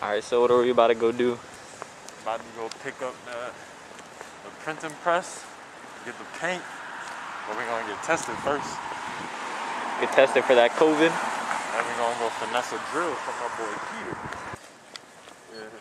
Alright, so what are we about to go do? About to go pick up the printing press, get the paint, but we're gonna get tested first. Get tested for that COVID? Then we're gonna go finesse a drill from my boy Peter. Yeah.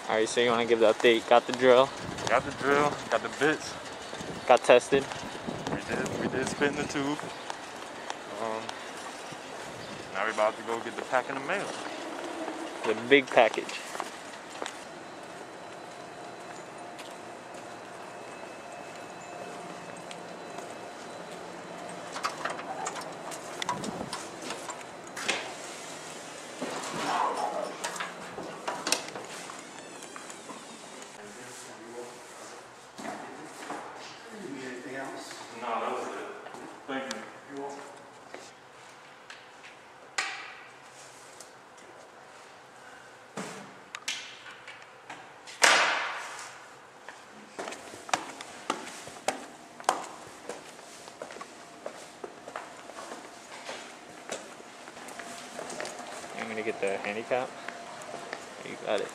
Alright, so you want to give the update? Got the drill? Got the drill, got the bits. Got tested? We did spit in the tube. Now we're about to go get the pack in the mail. The big package. No, that was it. Thank you. You're welcome. I'm gonna get the handicap. You got it.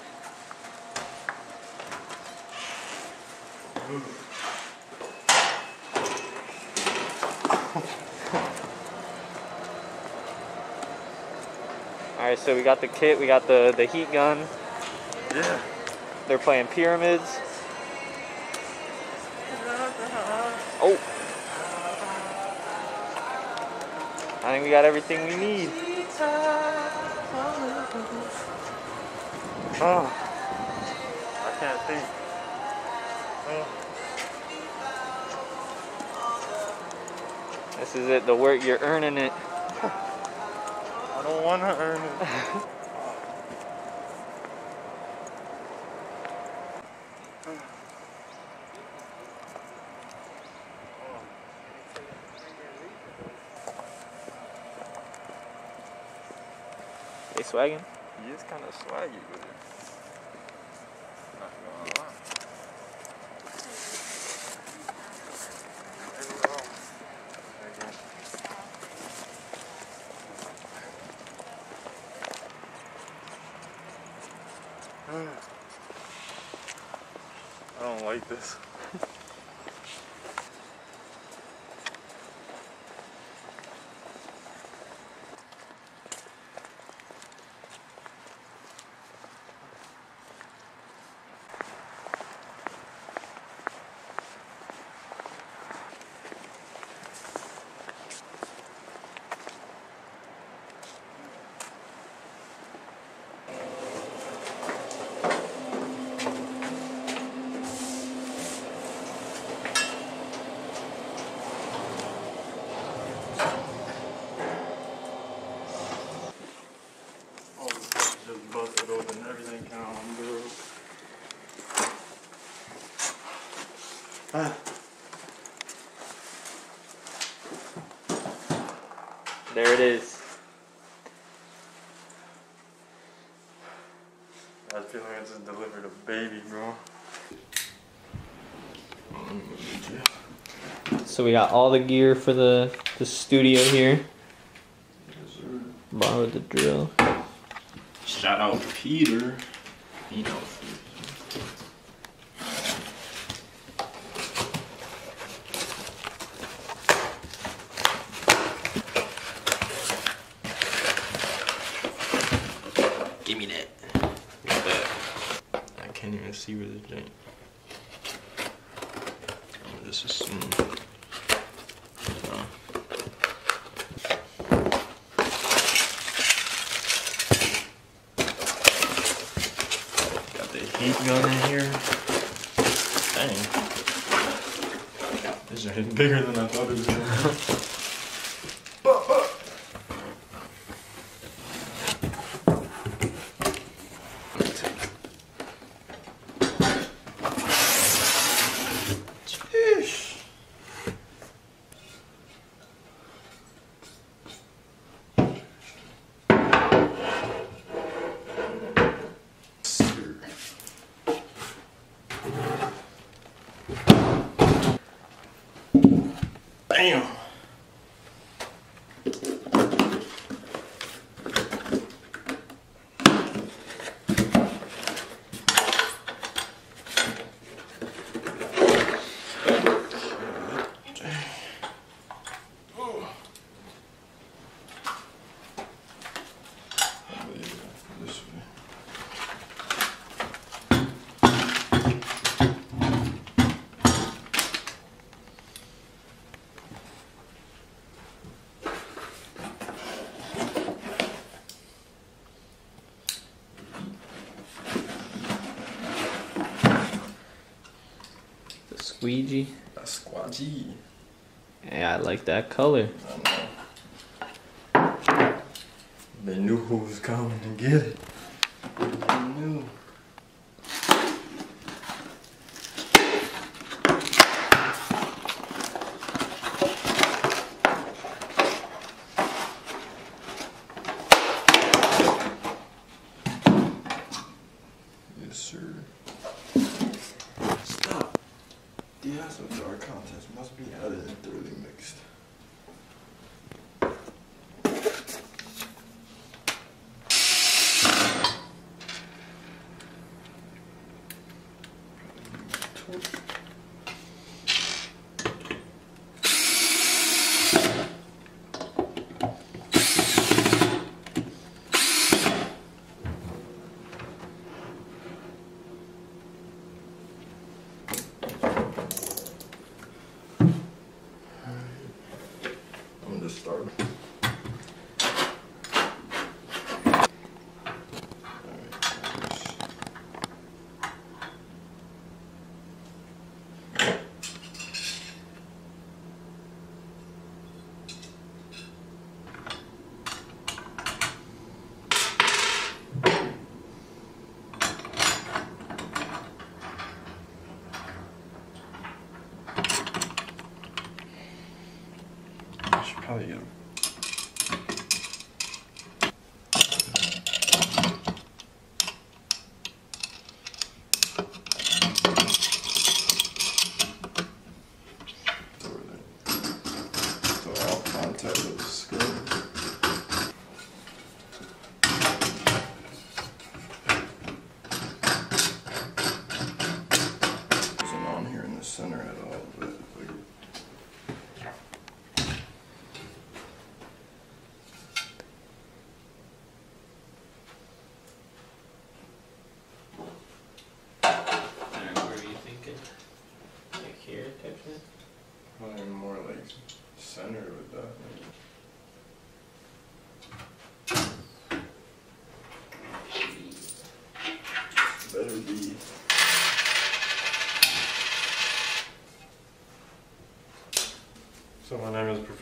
Alright, so we got the kit, we got the heat gun. Yeah. They're playing pyramids. Oh! I think we got everything we need. Oh. I can't think. Oh. This is it, the work, you're earning it. I don't want to earn it. They swagging? He is kind of swaggy with it. Not gonna lie. like this. Just busted open everything down, bro. There it is. I feel like I just delivered a baby, bro. So we got all the gear for the studio here. Borrowed the drill. Shout out to Peter. You know. Give me that. Got that. I can't even see where this joint. I'm just assuming. Heat gun in here. Dang. This is bigger than I thought it was gonna be. Damn. Squeegee. A squadgy. Yeah, I like that color. They knew who was coming to get it. They knew. Yes, sir. Stop. Deacids contents must be added and thoroughly mixed. I'm just starting. I should probably get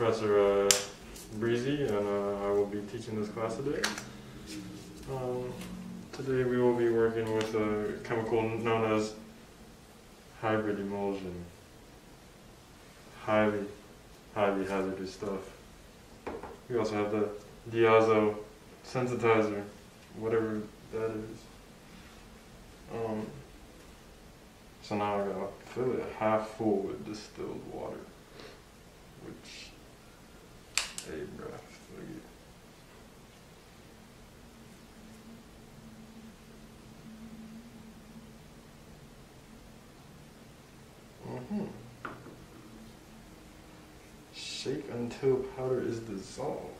Professor Breezy, and I will be teaching this class today. Today we will be working with a chemical known as hybrid emulsion. Highly hazardous stuff. We also have the diazo sensitizer, whatever that is. So now I gotta fill it half full with distilled water, which, hey bruh, look at it. Shake until powder is dissolved.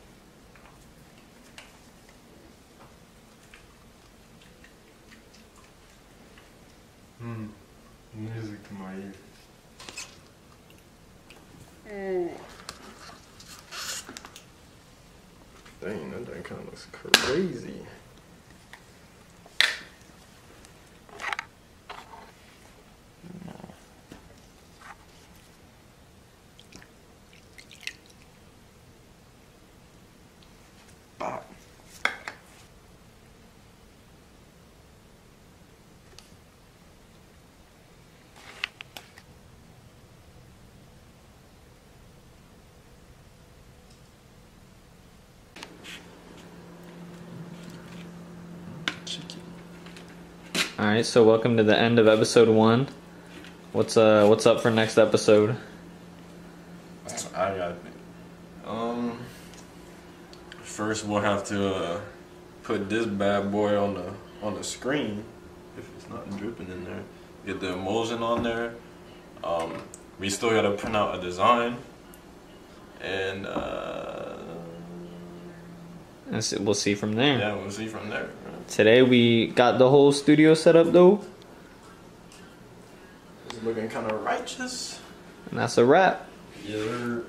Music to my ears. Dang, that thing kind of looks crazy. Bop. Alright, so welcome to the end of episode 1. What's up for next episode? I gotta think. First we'll have to put this bad boy on the screen if it's not dripping in there. Get the emulsion on there. We still gotta print out a design, and so we'll see from there. yeah, we'll see from there. Today we got the whole studio set up though, It's looking kind of righteous. and that's a wrap. Yeah.